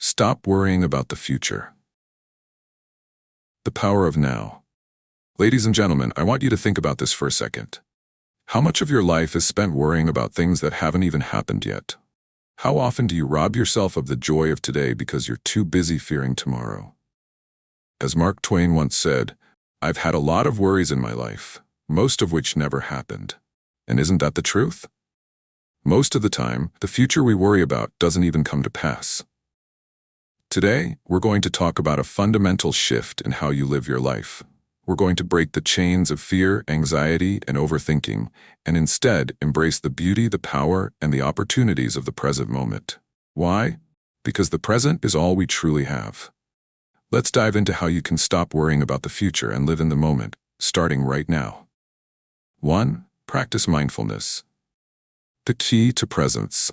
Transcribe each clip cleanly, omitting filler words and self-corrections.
Stop worrying about the future. The power of now. Ladies and gentlemen, I want you to think about this for a second. How much of your life is spent worrying about things that haven't even happened yet? How often do you rob yourself of the joy of today because you're too busy fearing tomorrow? As Mark Twain once said, "I've had a lot of worries in my life, most of which never happened." And isn't that the truth? Most of the time, the future we worry about doesn't even come to pass. Today, we're going to talk about a fundamental shift in how you live your life. We're going to break the chains of fear, anxiety, and overthinking, and instead embrace the beauty, the power, and the opportunities of the present moment. Why? Because the present is all we truly have. Let's dive into how you can stop worrying about the future and live in the moment, starting right now. 1. Practice mindfulness. The key to presence.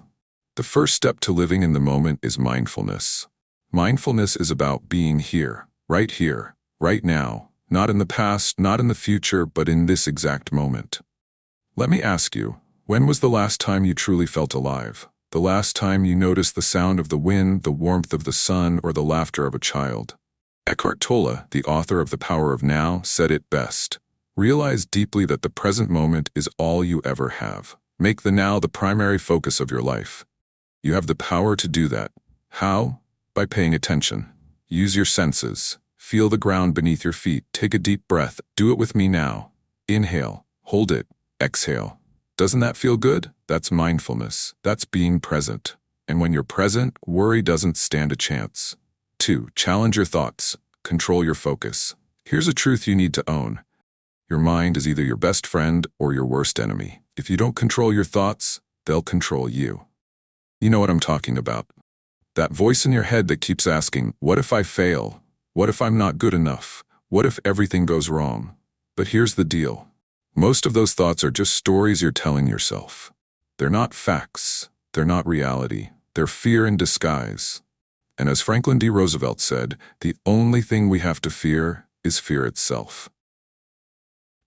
The first step to living in the moment is mindfulness. Mindfulness is about being here, right now, not in the past, not in the future, but in this exact moment. Let me ask you, when was the last time you truly felt alive? The last time you noticed the sound of the wind, the warmth of the sun, or the laughter of a child? Eckhart Tolle, the author of The Power of Now, said it best. Realize deeply that the present moment is all you ever have. Make the now the primary focus of your life. You have the power to do that. How? By paying attention. Use your senses. Feel the ground beneath your feet. Take a deep breath. Do it with me now. Inhale. Hold it. Exhale. Doesn't that feel good? That's mindfulness. That's being present. And when you're present, worry doesn't stand a chance. 2. Challenge your thoughts. Control your focus. Here's a truth you need to own. Your mind is either your best friend or your worst enemy. If you don't control your thoughts, they'll control you. You know what I'm talking about. That voice in your head that keeps asking, what if I fail? What if I'm not good enough? What if everything goes wrong? But here's the deal. Most of those thoughts are just stories you're telling yourself. They're not facts. They're not reality. They're fear in disguise. And as Franklin D. Roosevelt said, the only thing we have to fear is fear itself.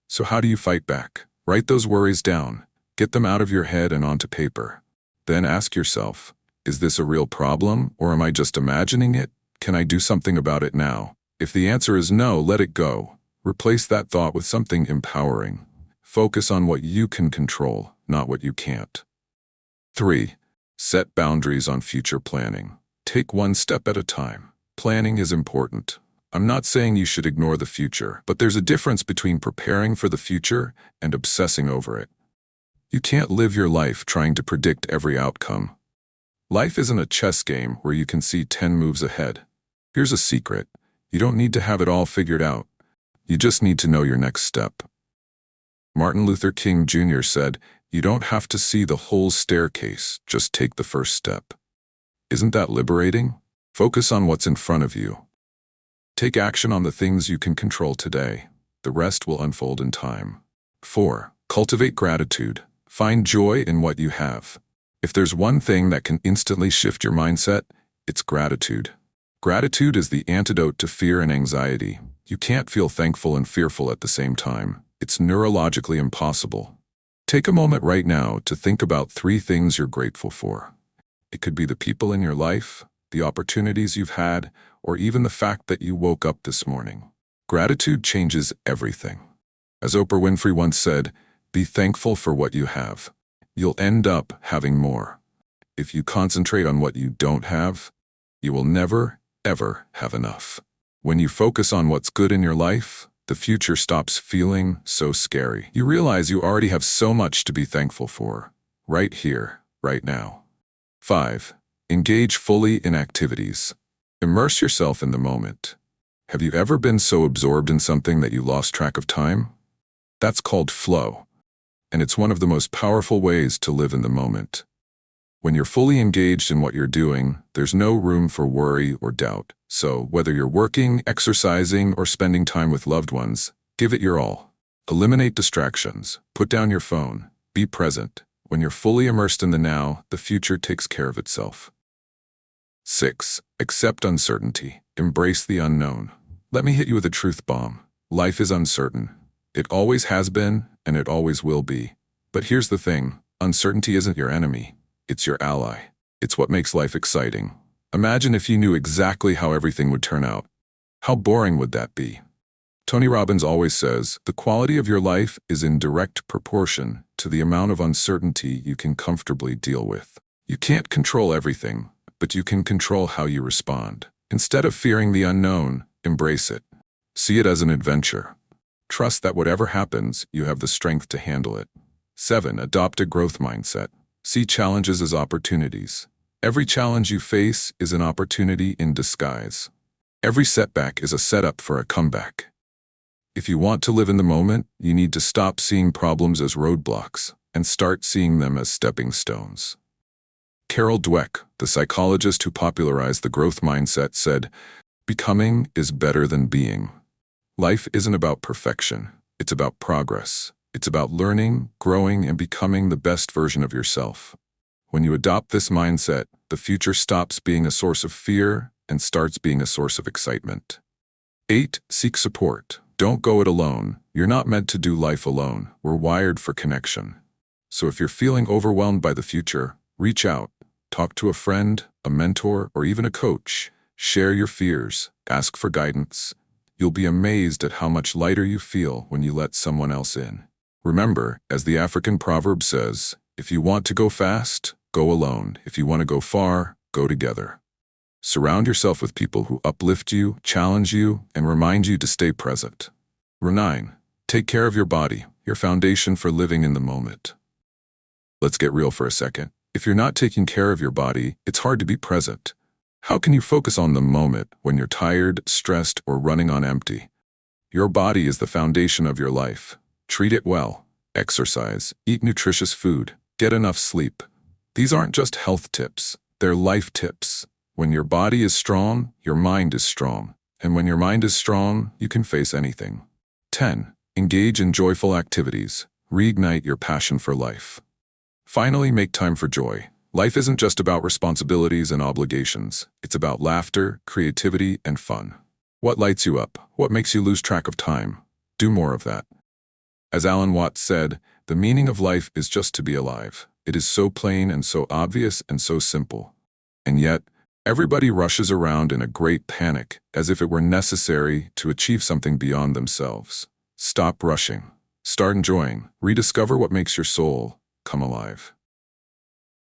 So how do you fight back? Write those worries down. Get them out of your head and onto paper. Then ask yourself, is this a real problem, or am I just imagining it? Can I do something about it now? If the answer is no, let it go. Replace that thought with something empowering. Focus on what you can control, not what you can't. 3. Set boundaries on future planning. Take one step at a time. Planning is important. I'm not saying you should ignore the future, but there's a difference between preparing for the future and obsessing over it. You can't live your life trying to predict every outcome. Life isn't a chess game where you can see 10 moves ahead. Here's a secret. You don't need to have it all figured out. You just need to know your next step. Martin Luther King Jr. said, "You don't have to see the whole staircase, just take the first step." Isn't that liberating? Focus on what's in front of you. Take action on the things you can control today. The rest will unfold in time. 4. Cultivate gratitude. Find joy in what you have. If there's one thing that can instantly shift your mindset, it's gratitude. Gratitude is the antidote to fear and anxiety. You can't feel thankful and fearful at the same time. It's neurologically impossible. Take a moment right now to think about 3 things you're grateful for. It could be the people in your life, the opportunities you've had, or even the fact that you woke up this morning. Gratitude changes everything. As Oprah Winfrey once said, be thankful for what you have. You'll end up having more. If you concentrate on what you don't have, you will never, ever have enough. When you focus on what's good in your life, the future stops feeling so scary. You realize you already have so much to be thankful for, right here, right now. 5. Engage fully in activities. Immerse yourself in the moment. Have you ever been so absorbed in something that you lost track of time? That's called flow. And it's one of the most powerful ways to live in the moment. When you're fully engaged in what you're doing, there's no room for worry or doubt. So whether you're working, exercising, or spending time with loved ones, give it your all. Eliminate distractions. Put down your phone. Be present. When you're fully immersed in the now, the future takes care of itself. 6. Accept uncertainty. Embrace the unknown. Let me hit you with a truth bomb. Life is uncertain. It always has been, and it always will be. But here's the thing. Uncertainty isn't your enemy. It's your ally. It's what makes life exciting. Imagine if you knew exactly how everything would turn out. How boring would that be? Tony Robbins always says, the quality of your life is in direct proportion to the amount of uncertainty you can comfortably deal with. You can't control everything, but you can control how you respond. Instead of fearing the unknown, embrace it. See it as an adventure. Trust that whatever happens, you have the strength to handle it. 7. Adopt a growth mindset. See challenges as opportunities. Every challenge you face is an opportunity in disguise. Every setback is a setup for a comeback. If you want to live in the moment, you need to stop seeing problems as roadblocks and start seeing them as stepping stones. Carol Dweck, the psychologist who popularized the growth mindset, said, "Becoming is better than being." Life isn't about perfection. It's about progress. It's about learning, growing, and becoming the best version of yourself. When you adopt this mindset, the future stops being a source of fear and starts being a source of excitement. 8. Seek support. Don't go it alone. You're not meant to do life alone. We're wired for connection. So if you're feeling overwhelmed by the future, reach out. Talk to a friend, a mentor, or even a coach. Share your fears. Ask for guidance. You'll be amazed at how much lighter you feel when you let someone else in. Remember, as the African proverb says, if you want to go fast, go alone. If you want to go far, go together. Surround yourself with people who uplift you, challenge you, and remind you to stay present. 9. Take care of your body, your foundation for living in the moment. Let's get real for a second. If you're not taking care of your body, it's hard to be present. How can you focus on the moment when you're tired, stressed, or running on empty? Your body is the foundation of your life. Treat it well. Exercise, eat nutritious food, get enough sleep. These aren't just health tips, they're life tips. When your body is strong, your mind is strong. And when your mind is strong, you can face anything. 10. Engage in joyful activities. Reignite your passion for life. Finally, make time for joy. Life isn't just about responsibilities and obligations. It's about laughter, creativity, and fun. What lights you up? What makes you lose track of time? Do more of that. As Alan Watts said, the meaning of life is just to be alive. It is so plain and so obvious and so simple. And yet, everybody rushes around in a great panic, as if it were necessary to achieve something beyond themselves. Stop rushing. Start enjoying. Rediscover what makes your soul come alive.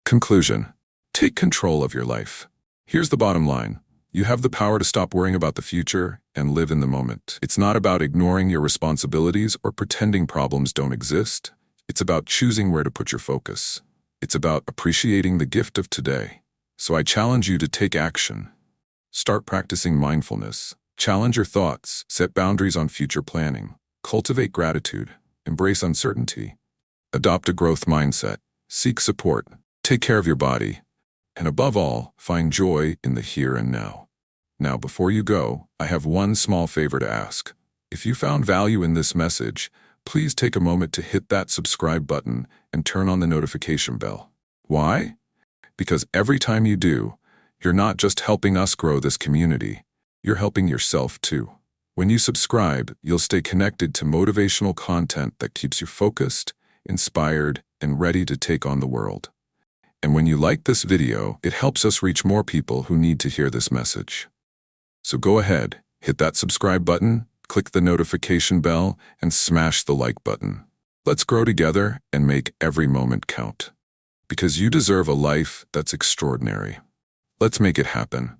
Conclusion. Take control of your life. Here's the bottom line. You have the power to stop worrying about the future and live in the moment. It's not about ignoring your responsibilities or pretending problems don't exist. It's about choosing where to put your focus. It's about appreciating the gift of today. So I challenge you to take action. Start practicing mindfulness. Challenge your thoughts. Set boundaries on future planning. Cultivate gratitude. Embrace uncertainty. Adopt a growth mindset. Seek support. Take care of your body. And above all, find joy in the here and now. Now, before you go, I have one small favor to ask. If you found value in this message, please take a moment to hit that subscribe button and turn on the notification bell. Why? Because every time you do, you're not just helping us grow this community, you're helping yourself too. When you subscribe, you'll stay connected to motivational content that keeps you focused, inspired, and ready to take on the world. And when you like this video, it helps us reach more people who need to hear this message. So go ahead, hit that subscribe button, click the notification bell, and smash the like button. Let's grow together and make every moment count. Because you deserve a life that's extraordinary. Let's make it happen.